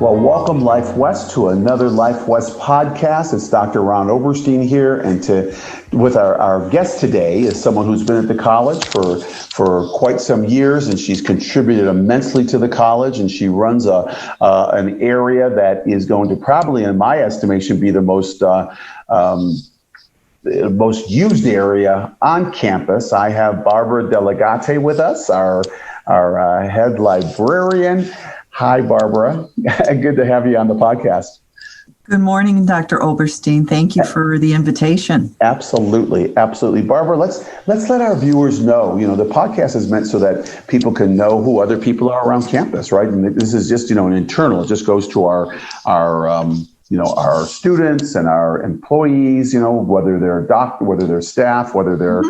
Well, welcome Life West to another Life West podcast. It's Dr. Ron Oberstein here, and with our guest today is someone who's been at the college for quite some years, and she's contributed immensely to the college, and she runs an area that is going to probably, in my estimation, be the most used area on campus. I have Barbara Delli Gatti with us, our head librarian. Hi, Barbara. Good to have you on the podcast. Good morning, Dr. Oberstein. Thank you for the invitation. Absolutely. Barbara, let's let our viewers know, the podcast is meant so that people can know who other people are around campus, right? And this is just, an internal. It just goes to our students and our employees, whether they're whether they're staff, whether they're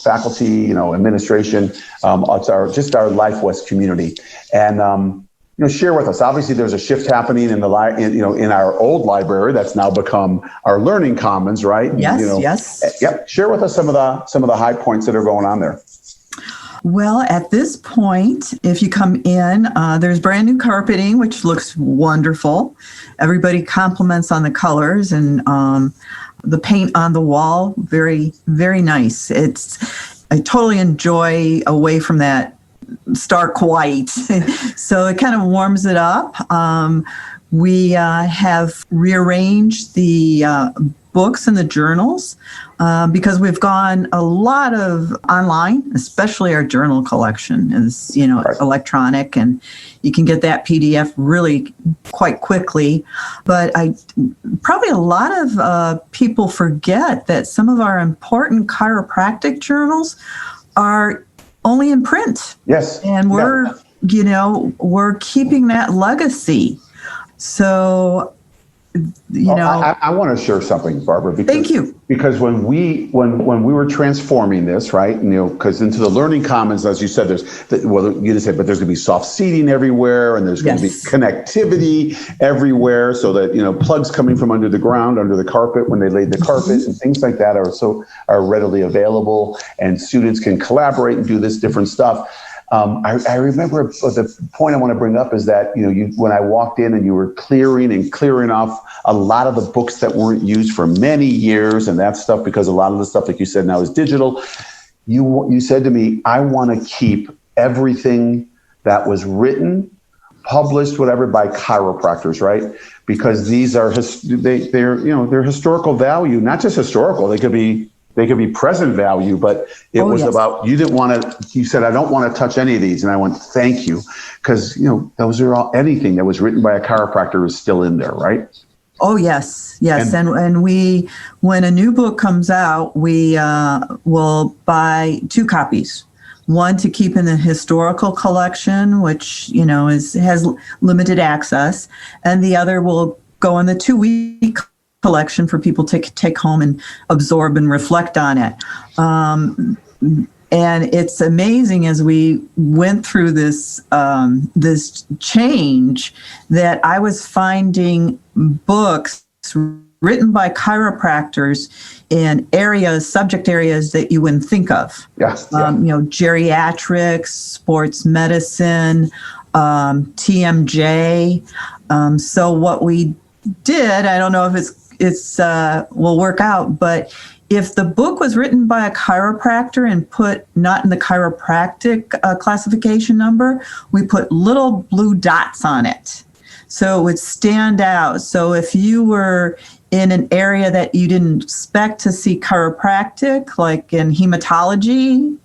faculty, administration. It's our Life West community. And, share with us. Obviously, there's a shift happening in our old library that's now become our learning commons, right? Yes. Yep. Share with us some of the high points that are going on there. Well, at this point, if you come in, there's brand new carpeting, which looks wonderful. Everybody compliments on the colors, and the paint on the wall, very, very nice. I totally enjoy away from that stark white. So it kind of warms it up. We have rearranged the books and the journals because we've gone a lot of online, especially our journal collection is, Right. electronic, and you can get that PDF really quite quickly. But probably a lot of people forget that some of our important chiropractic journals are only in print. Yes. And we're keeping that legacy. So, I want to share something, Barbara. Thank you. Because when we were transforming this, right, because into the learning commons, as you said, but there's going to be soft seating everywhere, and there's going to be connectivity everywhere, so that plugs coming from under the ground, under the carpet when they laid the carpet, and things like that are readily available, and students can collaborate and do this different stuff. I remember the point I want to bring up is that, when I walked in and you were clearing off a lot of the books that weren't used for many years and that stuff, because a lot of the stuff, like you said, now is digital. You said to me, I want to keep everything that was written, published, whatever, by chiropractors, right? Because these are, they're historical value, not just historical. They could be present value, but it was about, you said, I don't want to touch any of these. And I went, thank you. Because, those are all, anything that was written by a chiropractor is still in there, right? Oh, yes. And when a new book comes out, we will buy 2 copies. One to keep in the historical collection, which, has limited access. And the other will go in the 2-week collection for people to take home and absorb and reflect on it. And it's amazing as we went through this change that I was finding books written by chiropractors in subject areas that you wouldn't think of. Yes. Geriatrics, sports medicine, TMJ. So what we did, I don't know if it's will work out, but if the book was written by a chiropractor and put not in the chiropractic classification number, we put little blue dots on it, so it would stand out. So if you were in an area that you didn't expect to see chiropractic, like in hematology,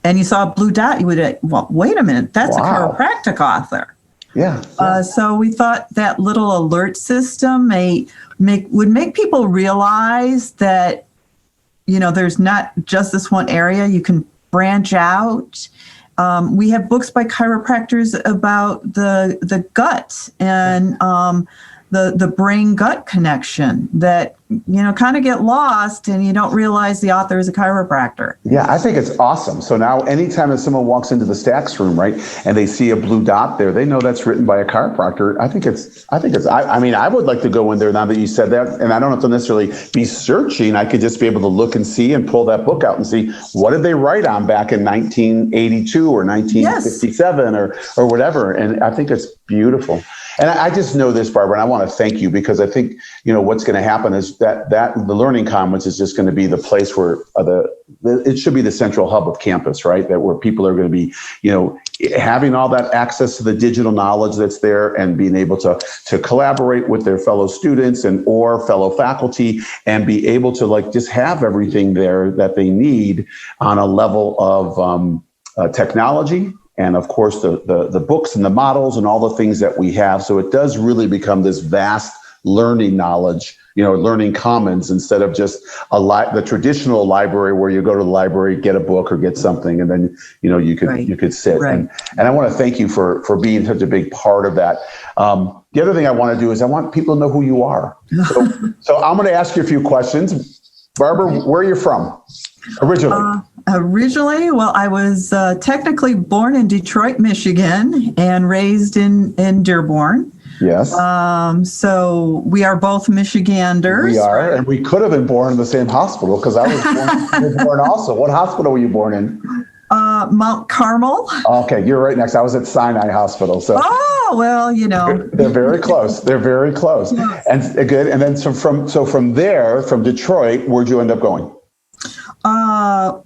and you saw a blue dot, you would, well, wait a minute, that's a chiropractic author. Yeah. So we thought that little alert system would make people realize that, there's not just this one area. You can branch out. We have books by chiropractors about the gut and the brain-gut connection that, kind of get lost and you don't realize the author is a chiropractor. Yeah, I think it's awesome. So now anytime that someone walks into the stacks room, right, and they see a blue dot there, they know that's written by a chiropractor. I would like to go in there now that you said that, and I don't have to necessarily be searching. I could just be able to look and see and pull that book out and see what did they write on back in 1982 or 1957 or whatever. And I think it's beautiful. And I just know this, Barbara, and I want to thank you because I think, what's going to happen is that the Learning Commons is just going to be the place where it should be the central hub of campus, right? That where people are going to be, having all that access to the digital knowledge that's there and being able to collaborate with their fellow students or fellow faculty and be able to just have everything there that they need on a level of technology. And of course, the books and the models and all the things that we have. So it does really become this vast learning knowledge, learning commons instead of just the traditional library where you go to the library, get a book or get something, and then you could sit. Right. And I want to thank you for being such a big part of that. The other thing I want to do is I want people to know who you are. So I'm going to ask you a few questions. Barbara, where are you from originally? Originally, well, I was technically born in Detroit, Michigan, and raised in Dearborn. Yes. So we are both Michiganders. We are, and we could have been born in the same hospital because I was born also. What hospital were you born in? Mount Carmel. Okay, you're right next. I was at Sinai Hospital. So. Oh well, they're very close. They're very close, yes. And good. And then from there, from Detroit, where'd you end up going?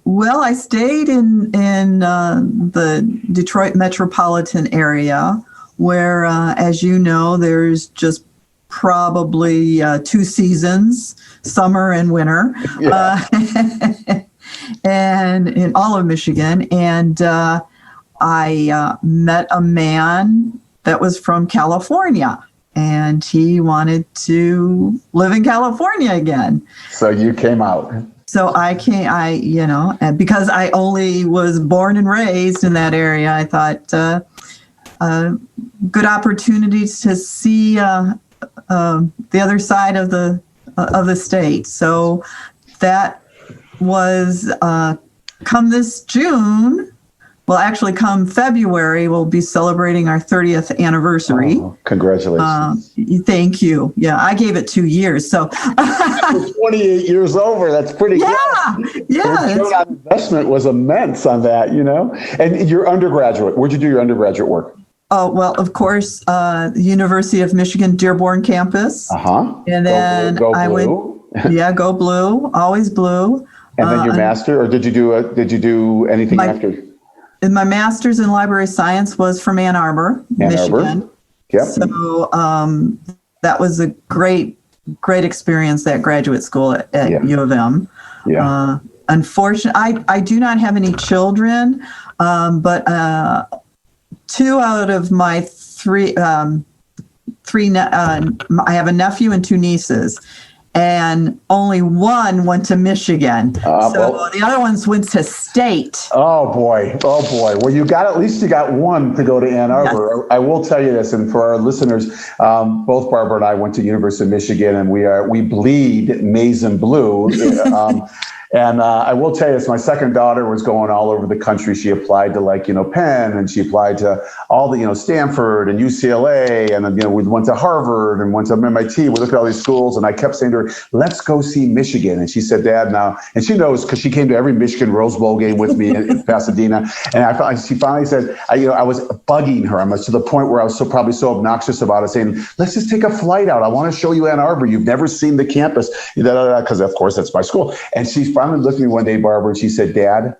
Well, I stayed in the Detroit metropolitan area where, as you know, there's just probably 2 seasons, summer and winter, and in all of Michigan. And I met a man that was from California, and he wanted to live in California again. So you came out. So and because I only was born and raised in that area, I thought good opportunities to see the other side of the state. So that was come this June. Well, actually, come February, we'll be celebrating our 30th anniversary. Oh, congratulations. Thank you. Yeah, I gave it 2 years. So 28 years over. That's pretty good. Yeah. That investment was immense on that, And your undergraduate, where'd you do your undergraduate work? Oh, well, of course, the University of Michigan Dearborn campus. And then go I blue. went, go blue, always blue. And then your master, or did you do anything after? My master's in library science was from Ann Arbor, Michigan. Yep. So that was a great experience, that graduate school at U of M. Yeah. Unfortunately, I do not have any children, but 2 out of my 3, I have a nephew and 2 nieces. And only one went to Michigan. The other ones went to state. Oh boy. Well, you got one to go to Ann Arbor. Yes. I will tell you this, and for our listeners, both Barbara and I went to University of Michigan, and we bleed maize and blue. And I will tell you this, my second daughter was going all over the country. She applied to Penn, and she applied to all the, Stanford and UCLA. And then, we went to Harvard and went to MIT. We looked at all these schools, and I kept saying to her, let's go see Michigan. And she said, Dad, now, and she knows because she came to every Michigan Rose Bowl game with me in Pasadena. And she finally said, I was bugging her. I'm to the point where I was probably so obnoxious about it, saying, let's just take a flight out. I want to show you Ann Arbor. You've never seen the campus, because of course that's my school. And she finally looked at me one day, Barbara, and she said, Dad,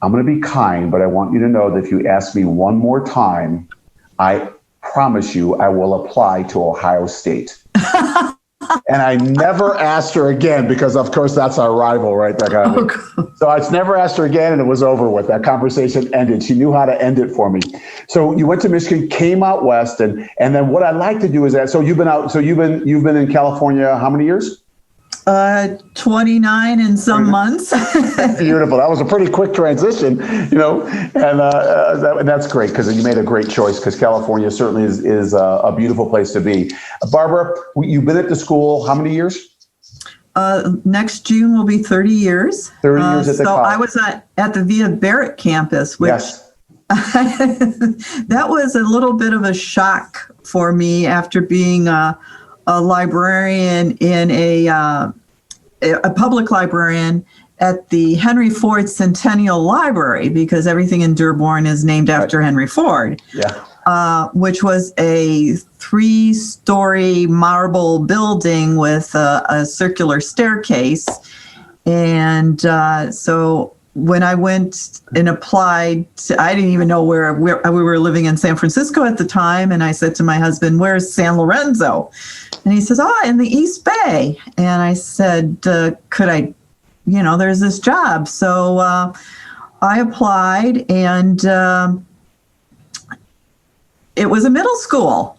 I'm going to be kind, but I want you to know that if you ask me one more time, I promise you I will apply to Ohio State. And I never asked her again because, of course, that's our rival, right? That kind of thing. So I never asked her again, and it was over with. That conversation ended. She knew how to end it for me. So you went to Michigan, came out west, and then what I'd like to do is that. So you've been in California how many years? 29 in some months. Beautiful. That was a pretty quick transition, and that's great because you made a great choice because California certainly is a beautiful place to be. Barbara, you've been at the school how many years? Next June will be 30 years. 30 years at the college. So I was at the Via Barrett campus, which that was a little bit of a shock for me after being a librarian in a public librarian at the Henry Ford Centennial Library, because everything in Dearborn is named after Henry Ford. Yeah. Which was a 3-story marble building with a circular staircase. And so when I went and applied, I didn't even know where we were living in San Francisco at the time. And I said to my husband, "Where's San Lorenzo?" And he says, "In the East Bay." And I said, could I, there's this job. So I applied, and it was a middle school.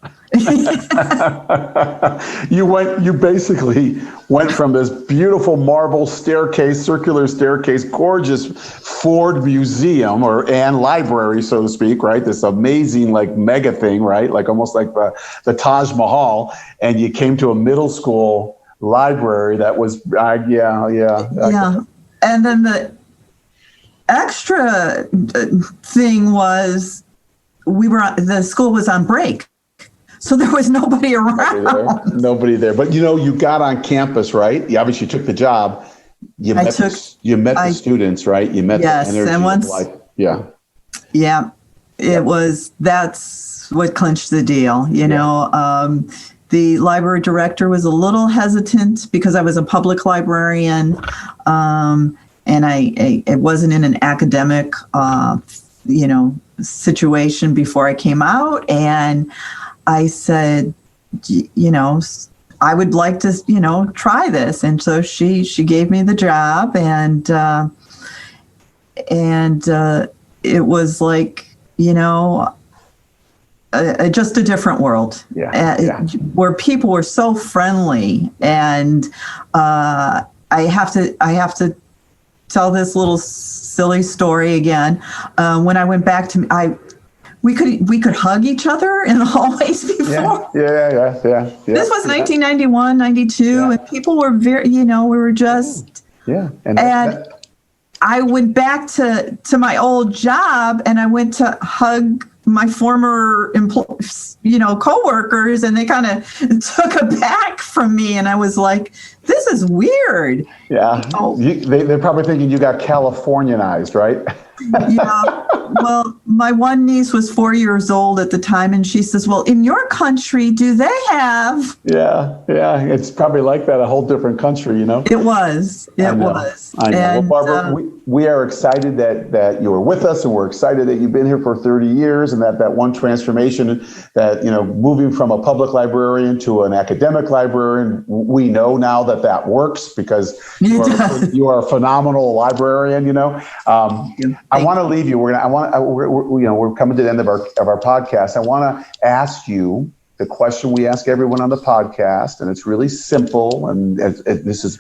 You basically went from this beautiful marble staircase, circular staircase, gorgeous Ford museum and library, so to speak, right? This amazing mega thing, right? Almost like the Taj Mahal, and you came to a middle school library that was, yeah. And then the extra thing was the school was on break. So there was nobody around. Nobody there. But you got on campus, right? You obviously took the job. You met the students, right? You met the energy and once, of life. Yeah. Yeah. That's what clinched the deal. The library director was a little hesitant because I was a public librarian, and it wasn't in an academic situation before I came out. And I said, I would like to, try this. And so she gave me the job, and it was just a different world, where people were so friendly. And I have to tell this little silly story again. When I went back to we could hug each other in the hallways before. Yeah. This was 1991, 92, and people were very, we were just. Yeah. And I went back to my old job, and I went to hug my former coworkers, and they kind of took aback from me, and I was like, "This is weird." Yeah, they're probably thinking you got Californianized, right? Yeah. Well, my one niece was 4 years old at the time, and she says, "Well, in your country, do they have?" Yeah. It's probably like that, a whole different country, It was. I know. And, well, Barbara, we are excited that you were with us, and we're excited that you've been here for 30 years, and that one transformation, that moving from a public librarian to an academic librarian, we know now that works because you are a phenomenal librarian. I want to leave you. We're coming to the end of our podcast. I want to ask you the question we ask everyone on the podcast, and it's really simple. And this is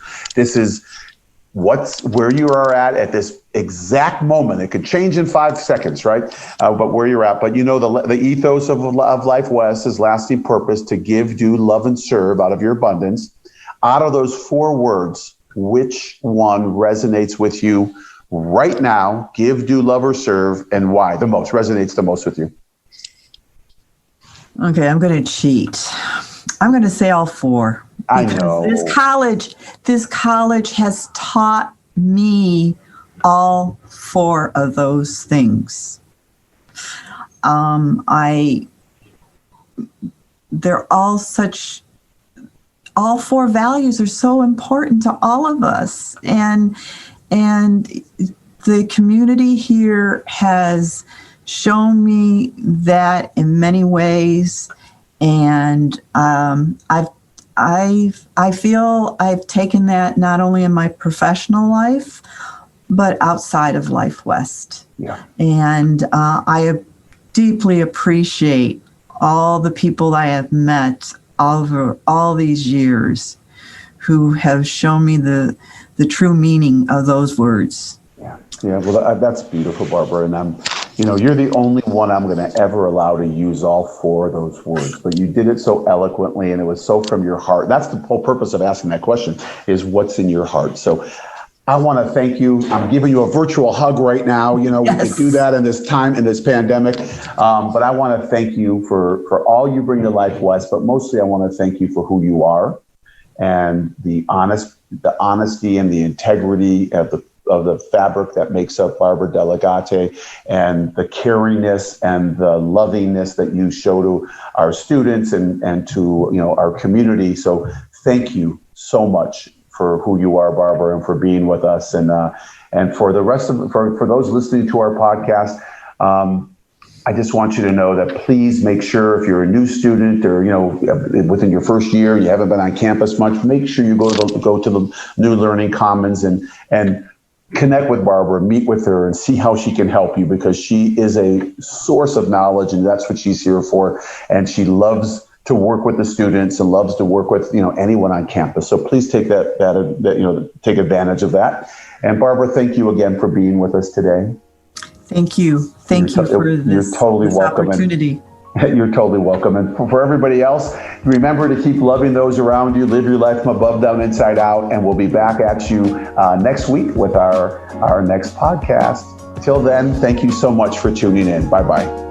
where you are at this exact moment. It could change in 5 seconds, right? But where you're at. But the ethos of Life West is lasting purpose: to give, do, love, and serve out of your abundance. Out of those 4 words, which one resonates with you right now? Give, do, love, or serve, and why resonates the most with you? Okay, I'm going to cheat. I'm going to say all 4. I know. This college has taught me all 4 of those things. They're all 4 values are so important to all of us. And the community here has shown me that in many ways. And I feel I've taken that not only in my professional life, but outside of Life West. Yeah. And I deeply appreciate all the people I have met over all these years who have shown me the true meaning of those words. Yeah. Well, that's beautiful, Barbara. And you're the only one I'm going to ever allow to use all four of those words, but you did it so eloquently and it was so from your heart. That's the whole purpose of asking that question, is what's in your heart. So I want to thank you. I'm giving you a virtual hug right now. We can do that in this time, in this pandemic. But I want to thank you for all you bring to Life West, but mostly I want to thank you for who you are and the honesty and the integrity of the fabric that makes up Barbara Delli Gatti, and the caringness and the lovingness that you show to our students and to our community. So thank you so much for who you are, Barbara, and for being with us, and for the rest of for those listening to our podcast. I just want you to know that please make sure, if you're a new student or within your first year, you haven't been on campus much, make sure you go to the New Learning Commons and connect with Barbara, meet with her, and see how she can help you, because she is a source of knowledge, and that's what she's here for. And she loves to work with the students and loves to work with anyone on campus. So please take take advantage of that. And Barbara, thank you again for being with us today. Thank you for this opportunity. You're totally welcome. And for everybody else, remember to keep loving those around you. Live your life from above down, inside out. And we'll be back at you next week with our next podcast. Till then, thank you so much for tuning in. Bye-bye.